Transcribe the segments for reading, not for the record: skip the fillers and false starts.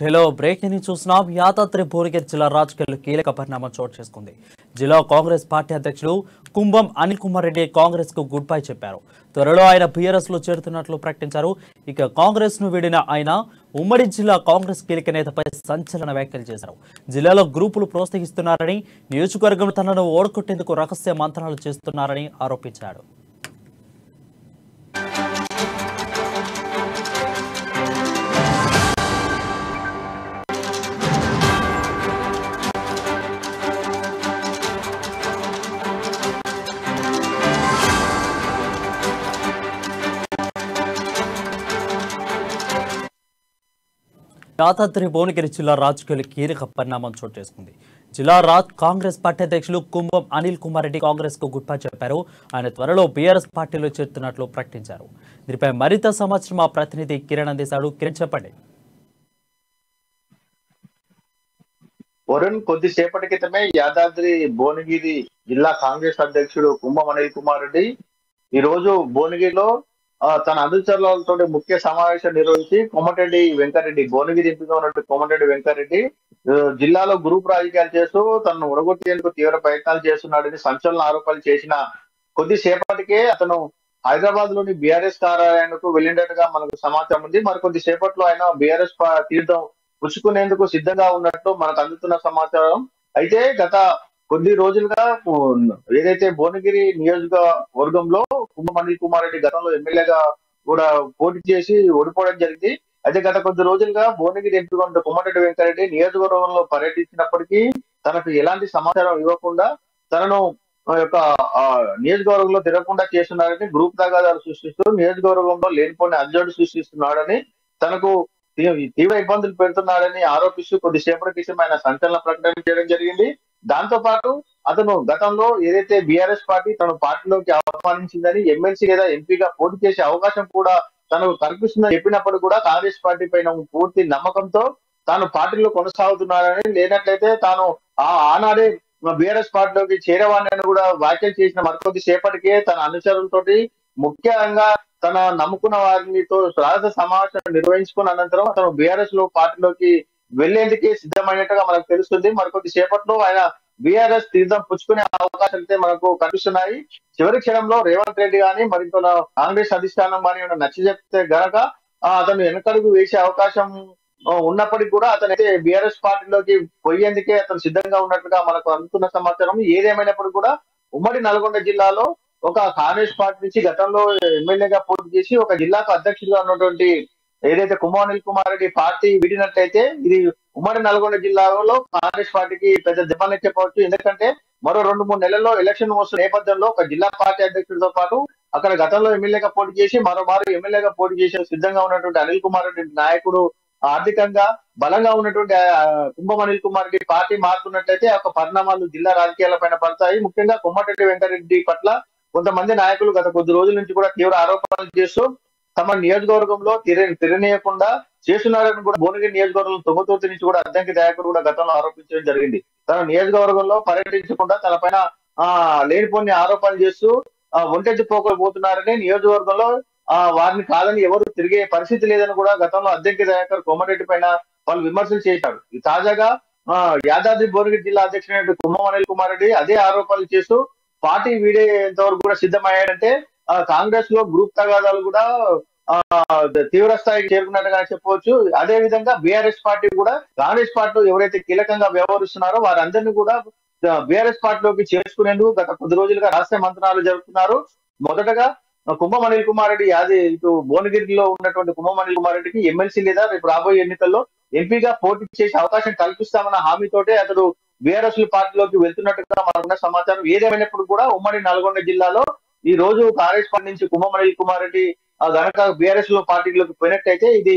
ఢిల్లీలో breaking news చూస్తున్నాం. యాదాద్రి భువనగిరి జిల్లా రాజకీయాల్లో కీలక పరిణామం చోటు చేసుకుంది. జిల్లా కాంగ్రెస్ పార్టీ అధ్యక్షుడు కుంభం అనిల్ కుమార్ రెడ్డి కాంగ్రెస్ కు గుడ్ బై చెప్పారు. త్వరలో ఆయన బీఆర్ఎస్ లో చేరుతున్నట్లు ప్రకటించారు. ఇక కాంగ్రెస్ ను వీడిన ఆయన ఉమ్మడి జిల్లా కాంగ్రెస్ కీలక నేతపై సంచలన వ్యాఖ్యలు చేశారు. జిల్లాలో గ్రూపులు ప్రోత్సహిస్తున్నారని, నియోజకవర్గంలో తనను ఓడగొట్టేందుకు రహస్య మంత్రాలు చేస్తున్నారని ఆరోపించాడు. యాదాద్రి భువనగిరి జిల్లా రాజకీయాలు కీలక పరిణామం చోటు చేసుకుంది. జిల్లా కాంగ్రెస్ పార్టీ అధ్యక్షులు కుంభం అనిల్ కుమార్ రెడ్డి కాంగ్రెస్ కు గుడ్ బై చెప్పారు. ఆయన త్వరలో బీఆర్ఎస్ పార్టీలో చేరుతున్నట్లు ప్రకటించారు. దీనిపై మరింత సమాచారం మా ప్రతినిధి కిరణ్ అందిస్తాడు. కిరణ్, చెప్పండి. వరుణ్, కొద్దిసేపటి క్రితమే యాదాద్రి భువనగిరి జిల్లా కాంగ్రెస్ అధ్యక్షుడు కుంభం అనిల్ కుమార్ రెడ్డి ఈ రోజు భువనగిరిలో తన అనుచరులతో ముఖ్య సమావేశం నిర్వహించి కోమటిరెడ్డి వెంకటరెడ్డి, భువనగిరి ఎంపీగా ఉన్నటువంటి కోమటిరెడ్డి వెంకటరెడ్డి జిల్లాలో గ్రూప్ రాజకీయాలు చేస్తూ తనను ఒడగొట్టేందుకు తీవ్ర ప్రయత్నాలు చేస్తున్నాడని సంచలన ఆరోపణలు చేసిన కొద్దిసేపటికే అతను హైదరాబాద్ లోని బీఆర్ఎస్ కార్యాలయానికి వెళ్ళినట్టుగా మనకు సమాచారం ఉంది. మరి కొద్దిసేపట్లో ఆయన బీఆర్ఎస్ తీర్థం పుచ్చుకునేందుకు సిద్ధంగా ఉన్నట్టు మనకు అందుతున్న సమాచారం. అయితే గత కొద్ది రోజులుగా ఏదైతే భువనగిరి నియోజకవర్గంలో కుంభం అనిల్ కుమార్ రెడ్డి గతంలో ఎమ్మెల్యేగా కూడా పోటీ చేసి ఓడిపోవడం జరిగింది. అయితే గత కొద్ది రోజులుగా భువనగిరి ఎంపీగా ఉన్న కోమటిరెడ్డి వెంకటరెడ్డి నియోజకవర్గంలో పర్యటించినప్పటికీ తనకు ఎలాంటి సమాచారం ఇవ్వకుండా తనను యొక్క నియోజకవర్గంలో తిరగకుండా చేస్తున్నారని, గ్రూప్ తగాదాలు సృష్టిస్తూ నియోజకవర్గంలో లేనిపోని అడ్జోడు సృష్టిస్తున్నాడని, తనకు తీవ్ర ఇబ్బందులు పెడుతున్నాడని ఆరోపిస్తూ కొద్దిసేపటి క్రితం ఆయన సంచలన ప్రకటన చేయడం జరిగింది. దాంతో పాటు అతను గతంలో ఏదైతే బీఆర్ఎస్ పార్టీ తన పార్టీలోకి ఆహ్వానించిందని, ఎమ్మెల్సీ లేదా ఎంపీగా పోటీ చేసే అవకాశం కూడా తనకు కల్పిస్తుందని చెప్పినప్పుడు కూడా కాంగ్రెస్ పార్టీ పైన పూర్తి నమ్మకంతో తాను పార్టీలో కొనసాగుతున్నాడని, లేనట్లయితే తాను ఆనాడే బీఆర్ఎస్ పార్టీలోకి చేరేవాడిని కూడా వ్యాఖ్యలు చేసిన మరికొద్ది సేపటికే తన అనుచరులతోటి ముఖ్యంగా తన నమ్ముకున్న వారితో రాజ సమావేశం నిర్వహించుకున్న అనంతరం అతను బీఆర్ఎస్ లో పార్టీలోకి వెళ్లేందుకే సిద్ధమైనట్టుగా మనకు తెలుస్తుంది. మరికొద్ది సేపట్లో ఆయన బీఆర్ఎస్ తీర్థం పుచ్చుకునే అవకాశాలు అయితే మనకు కనిపిస్తున్నాయి. చివరి క్షణంలో రేవంత్ రెడ్డి గాని మరింత కాంగ్రెస్ అధిష్టానం గాని నచ్చ చెప్తే గనక అతను వెనకడుగు వేసే అవకాశం ఉన్నప్పటికీ కూడా అతనైతే బీఆర్ఎస్ పార్టీలోకి పోయేందుకే అతను సిద్ధంగా ఉన్నట్టుగా మనకు అందుతున్న సమాచారం. ఏదేమైనప్పుడు కూడా ఉమ్మడి నల్గొండ జిల్లాలో ఒక కాంగ్రెస్ పార్టీ నుంచి గతంలో ఎమ్మెల్యేగా పోటీ చేసి ఒక జిల్లాకు అధ్యక్షుడిగా ఉన్నటువంటి ఏదైతే కుంభం అనిల్ కుమార్ రెడ్డి పార్టీ విడినట్లయితే ఇది ఉమ్మడి నల్గొండ జిల్లాలో కాంగ్రెస్ పార్టీకి పెద్ద దెబ్బనే చెప్పవచ్చు. ఎందుకంటే మరో 2-3 నెలల్లో ఎలక్షన్ వస్తున్న నేపథ్యంలో ఒక జిల్లా పార్టీ అధ్యక్షుడితో పాటు అక్కడ గతంలో ఎమ్మెల్యేగా పోటీ చేసి మరోమారు ఎమ్మెల్యేగా పోటీ చేసే సిద్ధంగా ఉన్నటువంటి అనిల్ కుమార్ రెడ్డి నాయకుడు ఆర్థికంగా బలంగా ఉన్నటువంటి కుంభం అనిల్ కుమార్ రెడ్డి పార్టీ మారుతున్నట్లయితే ఒక పరిణామాలు జిల్లా రాజకీయాల పైన పడతాయి. ముఖ్యంగా కోమటిరెడ్డి వెంకటరెడ్డి పట్ల కొంతమంది నాయకులు గత కొద్ది రోజుల నుంచి కూడా తీవ్ర ఆరోపణలు చేస్తూ తమ నియోజకవర్గంలో తిరగనీయకుండా చేస్తున్నారని కూడా భువనగిరి నియోజకవర్గంలో తొమ్మిది నుంచి కూడా అద్దంకి నాయకులు కూడా గతంలో ఆరోపించడం జరిగింది. తన నియోజకవర్గంలో పర్యటించకుండా తన పైన లేనిపోని ఆరోపణలు చేస్తూ ఒంటెత్తి పోతున్నారని, నియోజకవర్గంలో వారిని కాదని ఎవరు తిరిగే పరిస్థితి లేదని కూడా గతంలో అద్దంకి దయాకర్ కోమటిరెడ్డి పైన వాళ్ళు విమర్శలు చేశారు. తాజాగా యాదాద్రి భువనగిరి జిల్లా అధ్యక్షుడు కుంభం అనిల్ కుమార్ రెడ్డి అదే ఆరోపణలు చేస్తూ పార్టీ వీడేంత వరకు కూడా సిద్ధమయ్యాడంటే కాంగ్రెస్ లో గ్రూప్ తగాదాలు కూడా తీవ్ర స్థాయికి చేరుకున్నట్టుగా చెప్పవచ్చు. అదే విధంగా బీఆర్ఎస్ పార్టీ కూడా కాంగ్రెస్ పార్టీలో ఎవరైతే కీలకంగా వ్యవహరిస్తున్నారో వారందరినీ కూడా బీఆర్ఎస్ పార్టీలోకి చేర్చుకునేందుకు గత కొద్ది రోజులుగా రహస్య మంత్రాలు జరుపుతున్నారు. మొదటగా కుంభం అనిల్ కుమార్ రెడ్డి ఇటు భువనగిరిలో ఉన్నటువంటి కుంభం అనిల్ కుమార్ రెడ్డికి ఎమ్మెల్సీ లేదా రేపు రాబోయే ఎన్నికల్లో ఎంపీగా పోటీ చేసే అవకాశం కల్పిస్తామన్న హామీతోటే అతడు బీఆర్ఎస్ పార్టీలోకి వెళ్తున్నట్టుగా మనకున్న సమాచారం. ఏదేమైనప్పుడు కూడా ఉమ్మడి నల్గొండ జిల్లాలో ఈ రోజు కాంగ్రెస్ పార్టీ నుంచి కుంభం అనిల్ కుమార్ రెడ్డి గనక బీఆర్ఎస్ పార్టీలోకి పోయినట్టయితే ఇది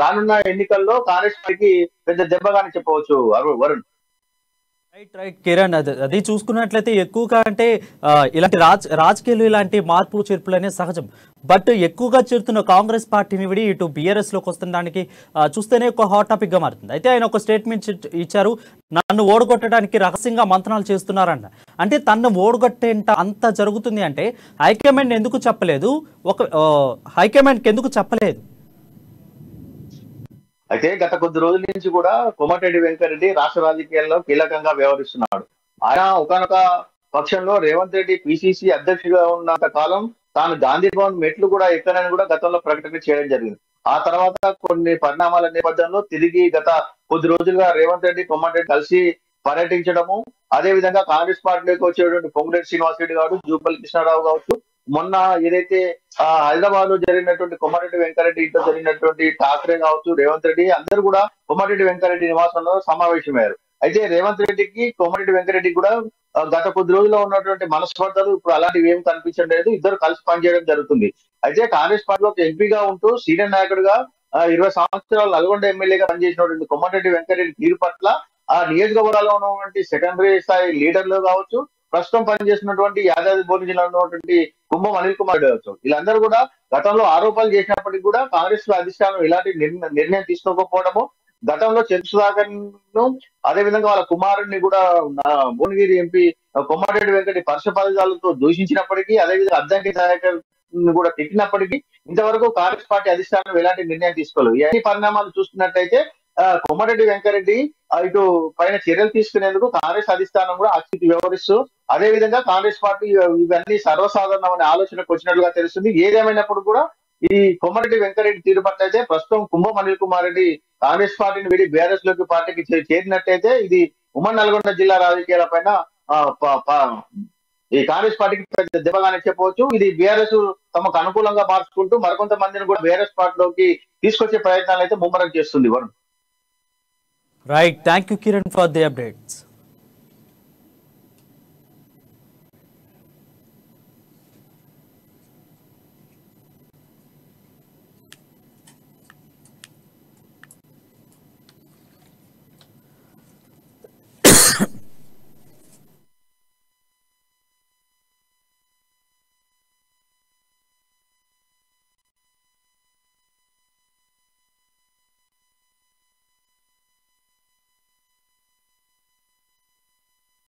రానున్న ఎన్నికల్లో కాంగ్రెస్ పార్టీకి పెద్ద దెబ్బగానే చెప్పవచ్చు. వరుణ్, రైట్ కిరణ్, అది చూసుకున్నట్లయితే ఎక్కువగా అంటే ఇలాంటి రాజకీయాలు ఇలాంటి మార్పులు చేర్పులు అనేది సహజం. బట్ ఎక్కువగా చేరుతున్న కాంగ్రెస్ పార్టీని విడి ఇటు బీఆర్ఎస్ లోకి వస్తున్న దానికి చూస్తేనే ఒక హాట్ టాపిక్ గా మారుతుంది. అయితే ఆయన ఒక స్టేట్మెంట్ ఇచ్చారు, నన్ను ఓడగొట్టడానికి రహస్యంగా మంత్రాలు చేస్తున్నారంట. అంటే తనను ఓడగొట్టేంత అంత జరుగుతుంది అంటే హైకమాండ్ ఎందుకు చెప్పలేదు? హైకమాండ్కి ఎందుకు చెప్పలేదు? అయితే గత కొద్ది రోజుల నుంచి కూడా కోమటిరెడ్డి వెంకరెడ్డి రాష్ట్ర రాజకీయాల్లో కీలకంగా వ్యవహరిస్తున్నాడు. ఆయన ఒకానొక పక్షంలో రేవంత్ రెడ్డి పిసిసి అధ్యక్షుడిగా ఉన్నంత కాలం తాను గాంధీ భవన్ మెట్లు కూడా ఎక్కనని కూడా గతంలో ప్రకటన చేయడం జరిగింది. ఆ తర్వాత కొన్ని పరిణామాల నేపథ్యంలో తిరిగి గత కొద్ది రోజులుగా రేవంత్ రెడ్డి కోమటిరెడ్డి కలిసి పర్యటించడము, అదే విధంగా కాంగ్రెస్ పార్టీలోకి వచ్చేటువంటి పొంగులేటి శ్రీనివాసరెడ్డి కావచ్చు, జూపల్లి కృష్ణారావు కావచ్చు, మొన్న ఏదైతే హైదరాబాద్ లో జరిగినటువంటి కోమటిరెడ్డి వెంకరెడ్డి ఇంట్లో జరిగినటువంటి ఠాక్రే కావచ్చు, రేవంత్ రెడ్డి అందరూ కూడా కోమటిరెడ్డి వెంకరెడ్డి నివాసంలో సమావేశమయ్యారు. అయితే రేవంత్ రెడ్డికి కోమటిరెడ్డి వెంకరెడ్డి కూడా గత కొద్ది రోజుల్లో ఉన్నటువంటి మనస్పర్ధలు ఇప్పుడు అలాంటివి ఏం కనిపించడం లేదు. ఇద్దరు కలిసి పనిచేయడం జరుగుతుంది. అయితే కాంగ్రెస్ పార్టీలో ఎంపీగా ఉంటూ సీనియర్ నాయకుడిగా 20 సంవత్సరాలు నల్గొండ ఎమ్మెల్యేగా పనిచేసినటువంటి కోమటిరెడ్డి వెంకరెడ్డి తీరు పట్ల ఆ నియోజకవర్గాల్లో ఉన్నటువంటి సెకండరీ స్థాయి లీడర్లు కావచ్చు, ప్రస్తుతం పనిచేస్తున్నటువంటి యాదాద్రి భువనగిరి జిల్లాలో ఉన్నటువంటి కుంభం అనిల్ కుమార్ కావచ్చు, వీళ్ళందరూ కూడా గతంలో ఆరోపణలు చేసినప్పటికీ కూడా కాంగ్రెస్ అధిష్టానం ఎలాంటి నిర్ణయం తీసుకోకపోవడము, గతంలో చంద్ర సుధాకర్ ను అదే విధంగా వాళ్ళ కుమారుడిని కూడా భువనగిరి ఎంపీ కొమ్మారెడ్డి వెంకటి పరుష పదజాలతో దూషించినప్పటికీ, అదేవిధంగా అద్దంకి నాయకర్ కూడా తిట్టినప్పటికీ ఇంతవరకు కాంగ్రెస్ పార్టీ అధిష్టానం ఎలాంటి నిర్ణయం తీసుకోలేదు. ఈ పరిణామాలు చూస్తున్నట్టయితే కోమటిరెడ్డి వెంకరెడ్డి ఇటు పైన చర్యలు తీసుకునేందుకు కాంగ్రెస్ అధిష్టానం కూడా అస్థితి వ్యవహరిస్తూ, అదే విధంగా కాంగ్రెస్ పార్టీ ఇవన్నీ సర్వసాధారణమైన ఆలోచనకు వచ్చినట్లుగా తెలుస్తుంది. ఏదేమైనప్పుడు కూడా ఈ కోమటిరెడ్డి వెంకరెడ్డి తీరు పట్ల అయితే ప్రస్తుతం కుంభం అనిల్ కుమార్ రెడ్డి కాంగ్రెస్ పార్టీని వీడి బీఆర్ఎస్ లోకి పార్టీకి చేరినట్టయితే ఇది ఉమ్మడి నల్గొండ జిల్లా రాజకీయాల పైన ఈ కాంగ్రెస్ పార్టీకి పెద్ద దెబ్బగానే చెప్పవచ్చు. ఇది బీఆర్ఎస్ తమకు అనుకూలంగా మార్చుకుంటూ మరికొంత మందిని కూడా బీఆర్ఎస్ పార్టీలోకి తీసుకొచ్చే ప్రయత్నాలు అయితే ముమ్మరం చేస్తుంది. Varun, right, thank you Kiran for the updates.